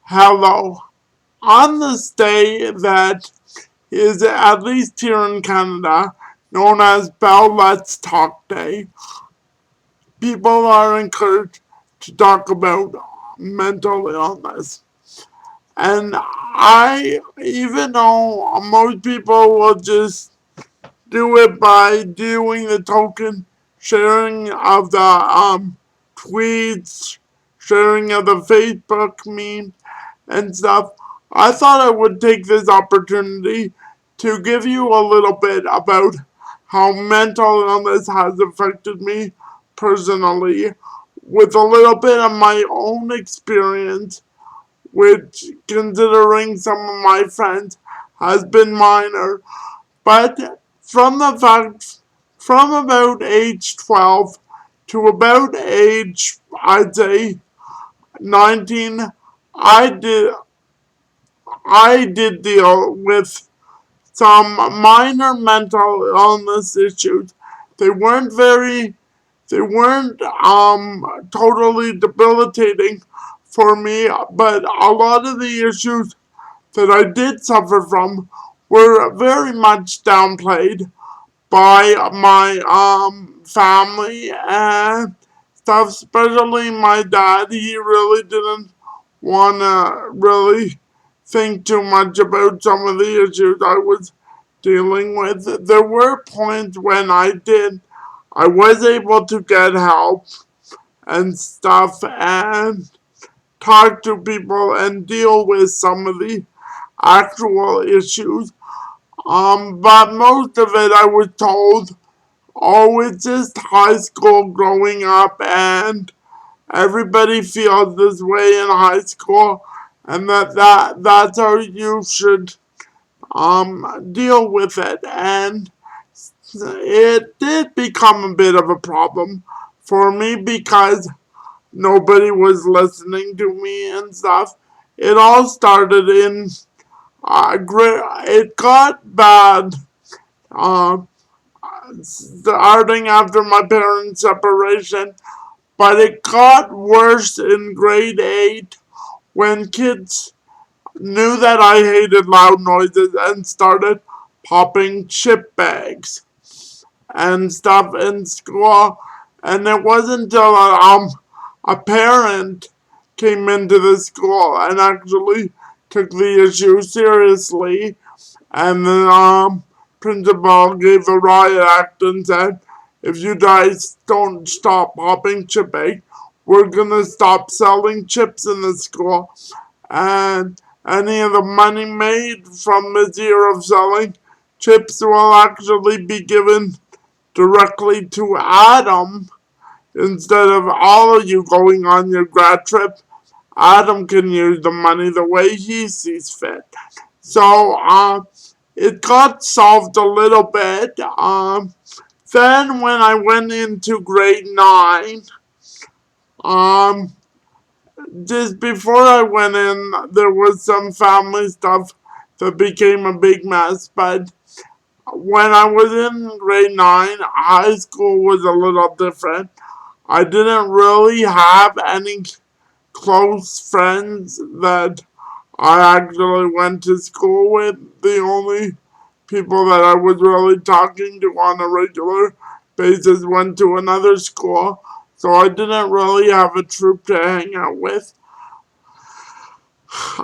Hello. On this day that is, at least here in Canada, known as Bell Let's Talk Day, people are encouraged to talk about mental illness. And even though most people will just do it by doing the token sharing of the tweets, sharing of the Facebook meme, and stuff, I thought I would take this opportunity to give you a little bit about how mental illness has affected me personally, with a little bit of my own experience, which, considering some of my friends, has been minor. But from the fact, from about age 12 to about age, I'd say, 19, I did I did deal with some minor mental illness issues. They weren't very, they weren't totally debilitating for me, but a lot of the issues that I did suffer from were very much downplayed by my family and stuff, especially my dad. He really didn't wanna really think too much about some of the issues I was dealing with. There were points when I was able to get help and stuff and talk to people and deal with some of the actual issues. But most of it I was told, oh, it's just high school growing up and everybody feels this way in high school and that's how you should deal with it. And it did become a bit of a problem for me because nobody was listening to me and stuff. It all started in it got bad uh, starting after my parents' separation, but it got worse in grade 8 when kids knew that I hated loud noises and started popping chip bags and stuff in school. And it wasn't until a parent came into the school and actually took the issue seriously. And the principal gave a riot act and said, if you guys don't stop popping chip bag, we're gonna stop selling chips in the school. And any of the money made from this year of selling chips will actually be given directly to Adam instead of all of you going on your grad trip. Adam can use the money the way he sees fit. So it got solved a little bit. Then when I went into grade 9, um, just before I went in, there was some family stuff that became a big mess. But when I was in grade 9, high school was a little different. I didn't really have any close friends that I actually went to school with. The only people that I was really talking to on a regular basis went to another school. So I didn't really have a troop to hang out with.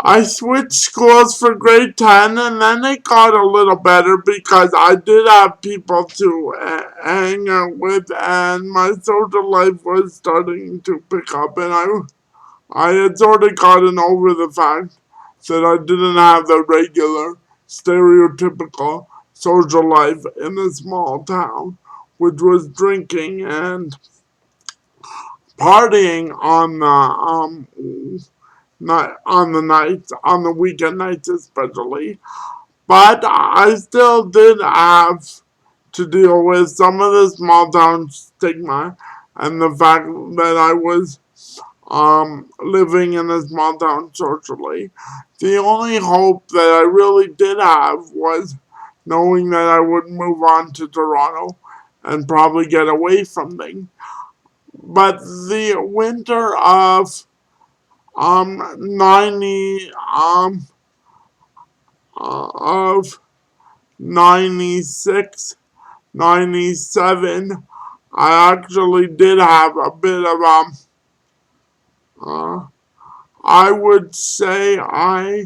I switched schools for grade 10 and then it got a little better because I did have people to hang out with and my social life was starting to pick up and I had sort of gotten over the fact that I didn't have the regular stereotypical social life in a small town, which was drinking and partying on the not on the nights, on the weekend nights especially. But I still did have to deal with some of the small town stigma and the fact that I was living in a small town socially. The only hope that I really did have was knowing that I would move on to Toronto and probably get away from things. But the winter of 90 of 96, 97, I actually did have a bit of uh, I would say uh,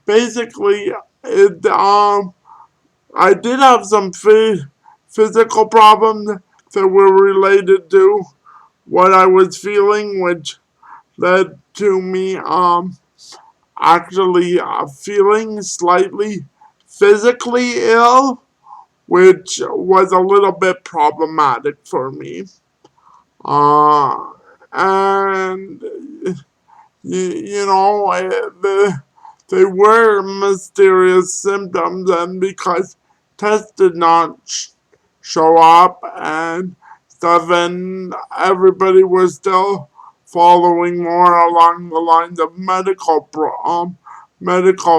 basically it I did have some physical problems that were related to what I was feeling, which led to me actually feeling slightly physically ill, which was a little bit problematic for me. Uh, and you know, they were mysterious symptoms, and because tests did not show up and stuff, and everybody was still following more along the lines of medical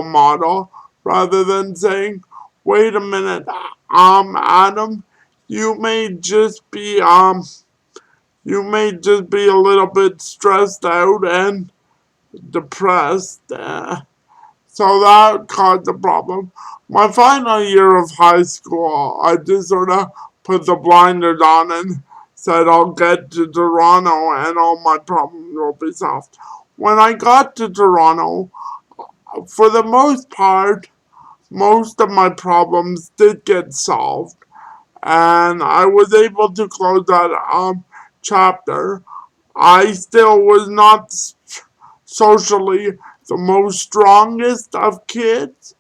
model rather than saying, wait a minute, Adam, you may just be you may just be a little bit stressed out and depressed. So that caused a problem. My final year of high school, I just sort of put the blinders on and said I'll get to Toronto and all my problems will be solved. When I got to Toronto, for the most part, most of my problems did get solved, and I was able to close that chapter. I still was not socially the most strongest of kids,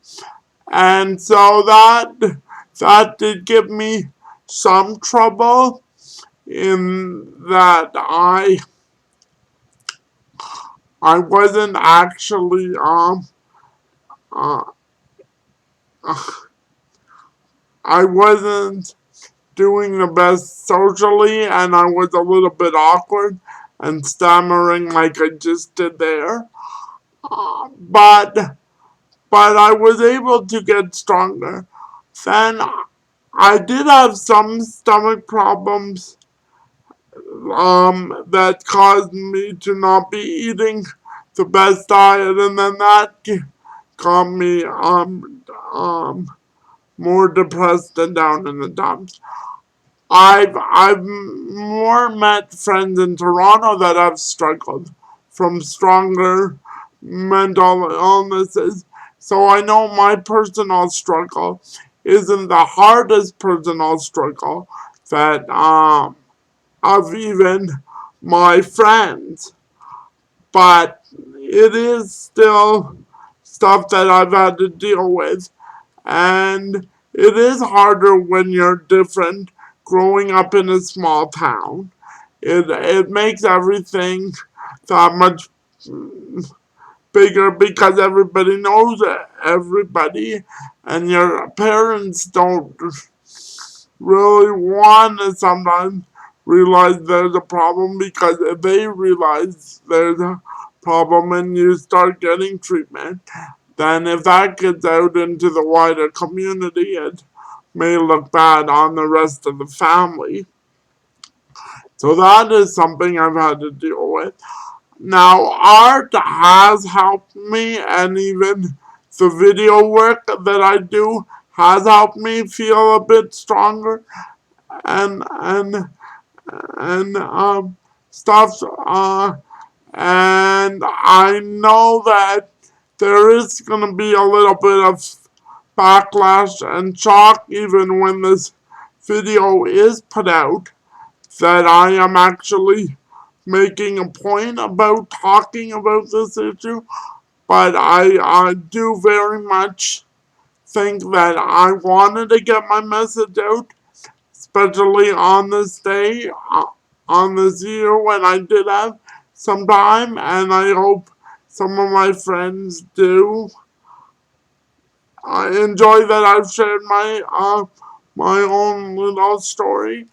and so that did give me some trouble in that I wasn't actually uh, I wasn't doing the best socially, and I was a little bit awkward and stammering like I just did there. But I was able to get stronger. Then I did have some stomach problems that caused me to not be eating the best diet, and then that got me more depressed and down in the dumps. I've more met friends in Toronto that have struggled from stronger mental illnesses. So I know my personal struggle isn't the hardest personal struggle that of even my friends, but it is still stuff that I've had to deal with, and it is harder when you're different growing up in a small town. It makes everything that much bigger because everybody knows everybody, and your parents don't really want to sometimes realize there's a problem, because if they realize there's a problem and you start getting treatment, then if that gets out into the wider community, it may look bad on the rest of the family. So that is something I've had to deal with. Now, art has helped me, and even the video work that I do has helped me feel a bit stronger and stuff. And I know that there is going to be a little bit of backlash and shock even when this video is put out, that I am actually making a point about talking about this issue, but I do very much think that I wanted to get my message out, especially on this day, on this year when I did have some time, and I hope some of my friends do. I enjoy that I've shared my own little story.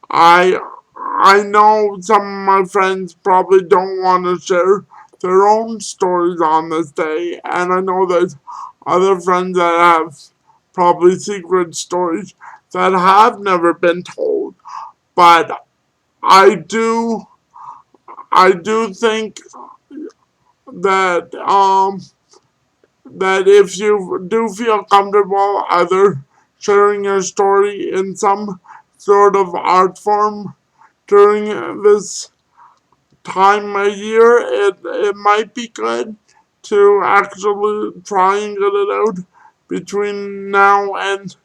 I I know some of my friends probably don't want to share their own stories on this day, and I know there's other friends that have probably secret stories that have never been told. But I do I do think that that if you do feel comfortable either sharing your story in some sort of art form during this time of year, it might be good to actually try and get it out between now and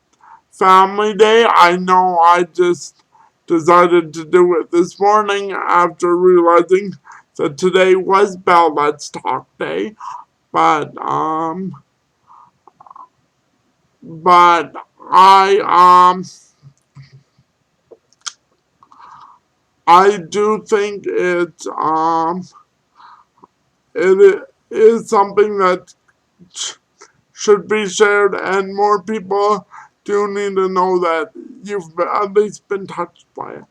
Family Day. I know I just decided to do it this morning after realizing that today was Bell Let's Talk Day. But but I do think it is something that should be shared, and more people do need to know that you've at least been touched by it.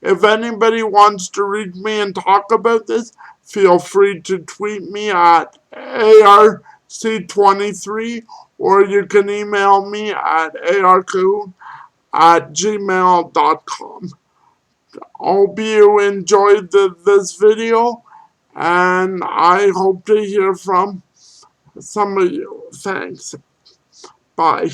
If anybody wants to reach me and talk about this, feel free to tweet me at ARC23, or you can email me at arcoon@gmail.com. Hope you enjoyed this video, and I hope to hear from some of you. Thanks. Bye.